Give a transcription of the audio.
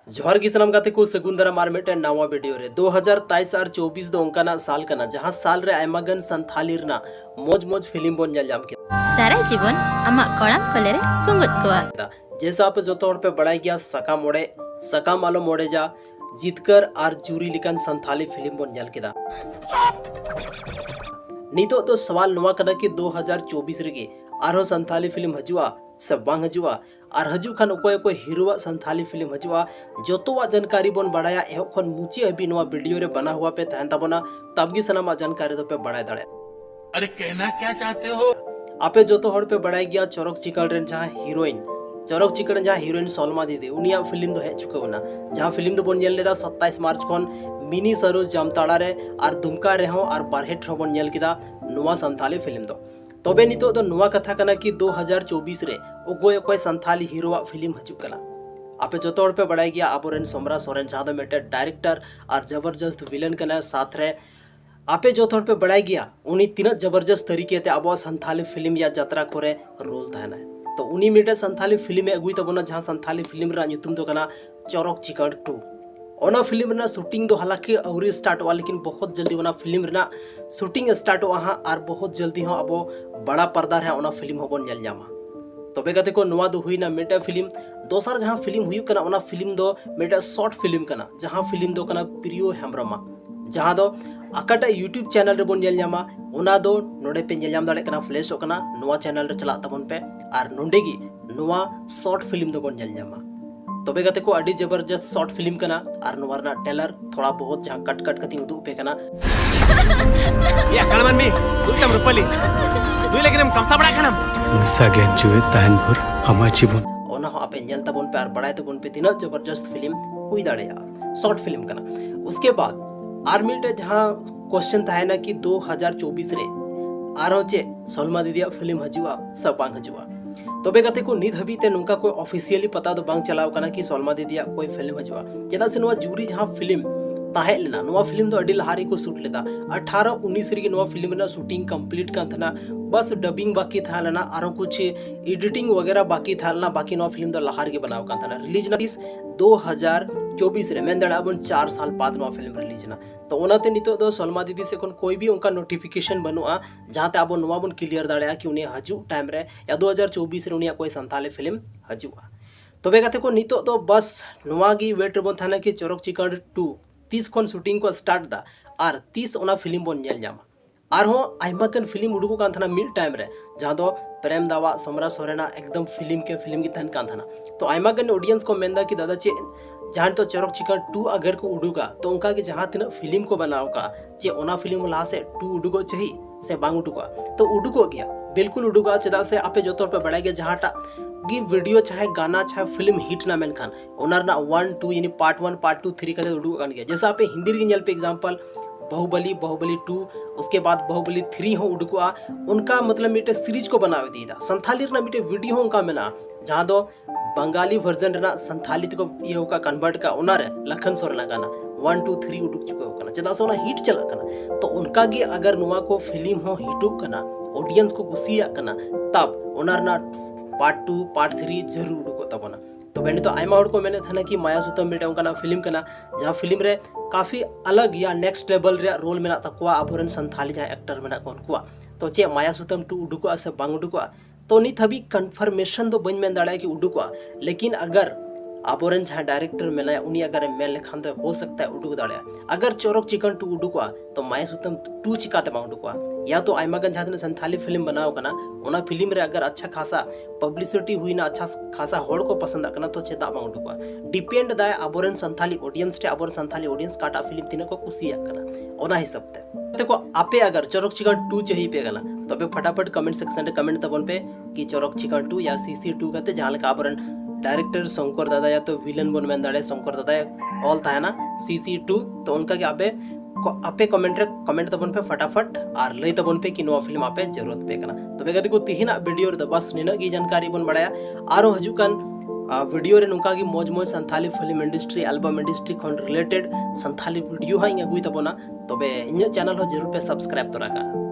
जोहर की सनम गाते को सगुंदरा मार मेटे नवा वीडियो रे 2023 और 24 दो अंकाना साल कना जहां साल रे आयमागन संथाली रना मोज मोज फिल्म बन जाम के सारा जीवन आमा कड़ाम कोले रे कुंगत कोआ जैसा आप जो तौर पे बढ़ाई गया सका मालो मोड़े जा जीतकर और जूरी लिकन संथाली फिल्म बन जाल केदा नितो तो सवाल नवा कना कि 2024 रेगे आरो संथाली फिल्म हजुआ सब बांग हजुआ और हजू खान ओकोय को हीरोआ संथाली फिल्म हजुआ जोतोवा जानकारी बन बढ़ाया एहो खन मुची अभी नवा वीडियो रे बना हुआ पे तहन तबना तबगी सनामा जानकारी दो पे बढ़ाय दड़े। अरे कहना क्या चाहते हो आपे जोतो हड़ पे बढ़ाई गया चोरक चिकल रेन जहां हीरोइन सलमा दीदी उनिया फिल्म दो है चुका होना जहां फिल्म दो बन जेल लेदा 27 मार्च खन मिनी सरोज जामताड़ा रे और दुमका रे हो और बारहेट बन जेल किदा नवा संथाली फिल्म दो तबे नितो दो नवा कथा कना कि 2024 रे ओगोय कोई संथाली हीरोआ फिल्म हजु कला आपे जो तौर पे बढ़ाई गया आबोरेन सोमरा सोरेन जहां दो मेटे डायरेक्टर और जबरदस्त विलन कना साथ रे आपे जो तौर पे बढ़ाई गया उनी तीन जबरदस्त तरीके ते अब संथाली फिल्म या यात्रा करे रोल थाना तो उनी मेटे संथाली फिल्म अगुई तबना जहां संथाली फिल्म रा ᱧᱩᱛᱩᱢ दो कना चोरक चिकन 2 ओना फिल्म रे शूटिंग दो हालांकि अवरी स्टार्ट हुआ लेकिन बहुत जल्दी ओना फिल्म रे शूटिंग स्टार्ट हुआ और बहुत जल्दी हो अब बड़ा पर्दा रे ओना फिल्म हो बन जामा तबे गते को नवा दो हुई ना मेटा फिल्म दोसर जहां फिल्म हुई कना ओना फिल्म दो मेटा शॉर्ट फिल्म कना जहां फिल्म दो कना प्रियो हेम्ब्रमा जहां दो अकाटा यूट्यूब चैनल रे बन जामा ओना दो नोडे पे जाम दाड़े कना फ्लैश कना नवा चैनल रे चला तबन पे और नोडेगी नवा शॉर्ट फिल्म दो बन जामा तबे गते को अडी जबरदस्त शॉर्ट फिल्म कना और नोवरना टेलर थोड़ा बहुत जहां कट कट कती उदु पे कना या कलमन मी दुइतम रुपली दुइ लेकिन हम कमसा बड़ा खनम नसा गेन जुए तान भर हमा जीवन ओना हो आपे जल तबन पे और बड़ाई तबन पे तीन जबरदस्त फिल्म हुई दाड़ेया शॉर्ट फिल्म कना उसके बाद आर्मी टे जहां क्वेश्चन था ना कि 2024 रे आरो चे सलमा दीदिया फिल्म हजुआ सब बांग हजुआ तबे गते को निध हबी ते नुका कोई ऑफिशियली पता दो बांग चलाव कना कि सलमा दीदिया कोई फिल्म हजुआ चेदा से नवा जूरी जहां फिल्म ताहे लेना नवा फिल्म दो अडी लहारी को शूट लेदा 18 19 री नवा फिल्म ना शूटिंग कंप्लीट का था बस डबिंग बाकी था लेना आरो कुछ एडिटिंग वगैरह बाकी था लेना बाकी नवा फिल्म दो लहार के बनाव का था रिलीज ना 2024 रे मेन दड़ा बन 4 साल बाद नवा फिल्म रिलीज ना तो ओनाते नितो दो सलमा दीदी से कोई भी उनका नोटिफिकेशन बनुआ जहां ते अब नवा बन क्लियर दाड़या कि उनी हजू टाइम रे या 2024 रे उनी कोई संताले फिल्म हजुआ तबे गते को नितो दो बस नवा गी वेट बन थाना कि चोरक चिकन 2 30 खन शूटिंग को स्टार्ट दा और 30 ओना फिल्म बन जेल जामा और हो आइमा कन फिल्म उडुको कान थाना मिड टाइम रे जहां दो प्रेम दावा सोमरा सोरेना एकदम फिल्म की तहन कान थाना तो आइमा कन ऑडियंस को मेंदा कि दादा चे जहां तो चोरक चिकन 2 अगर को उडुगा तो उनका कि जहां तीन फिल्म को बनाओ का चे ओना फिल्म ला से 2 उडुगो चाहिए से बांग उडुगा तो उडुगो गया बिल्कुल उडुगा चेदा से आपे जो तौर पे बढ़ाई गया जहां टा गी वीडियो चाहे गाना चाहे फिल्म हिट ना मेनखान ओनर ना 1 2 यानी पार्ट 1 पार्ट 2 3 कदे उडुगो कान गया जैसा आपे हिंदी री नेल पे एग्जांपल बाहुबली 2 उसके बाद बाहुबली 3 हो उडुआ उनका मतलब मीटे सीरीज को बनावे दीदा संथाली ना मीटे वीडियो उनका मेना जहां दो बंगाली वर्जन रना संथाली को ये का कन्वर्ट का ओनर लखन सोरेना गाना 1 2 3 उडुक चुका होना चदा सोना हिट चला कना तो उनका गी अगर नुआ को फिल्म हो हिटू कना ऑडियंस को कुसिया कना तब ओनर ना पार्ट 2 पार्ट 3 जरूर उडुको तबना तो बेने तो आयमा हड़ को मैंने था ना कि माया सुतम बेटा उनका ना फिल्म कना जहां फिल्म रे काफी अलग या नेक्स्ट लेवल रे रोल मेना तकवा आबोरन संथाली जहां एक्टर मेना कोनकुआ तो चे माया सुतम 2 उडुको से बांग उडुको तो नित हबी कंफर्मेशन तो बन में दाड़ा कि उडुको लेकिन अगर आबोरन जहां डायरेक्टर मेना उनी अगर मेल लेखान तो हो सकता है उडुक दाड़ा अगर चोरक चिकन 2 उडुको तो माया सुतम 2 चिकाते बांग उडुको या तो आयमागन जहां संथाली फिल्म बनाओ कना ओना फिल्म रे अगर अच्छा खासा पब्लिसिटी हुई ना अच्छा खासा होड़ को पसंद करना तो चेता बांग उडुको डिपेंड दाय आबोरन संथाली ऑडियंस टे आबोरन संथाली ऑडियंस काटा फिल्म तिने को कुसिया कना ओना हिसाब ते देखो आपे अगर चोरक चिकन 2 चाहिए पे गना तो पे फटाफट कमेंट सेक्शन रे कमेंट तबन पे कि चोरक चिकन 2 या सीसी 2 कते जहां लका आबोरन डायरेक्टर शंकर दादा या तो विलन बन में दाड़े शंकर दादा ऑल था ना सीसी 2 तो उनका क्या आपे कमेंट तबन पे फटाफट और लई तबन पे कि नवा फिल्म आपे जरूरत पे कना तो बेगति को तिहिना वीडियो रे बस निना की जानकारी बन बड़ाया आरो हजुकन वीडियो रे नुका की मौज मौज Santhali film industry album industry खन रिलेटेड संथाली वीडियो हा इंग अगुई तबना तबे इन चैनल हो जरूर पे सब्सक्राइब तो रखा।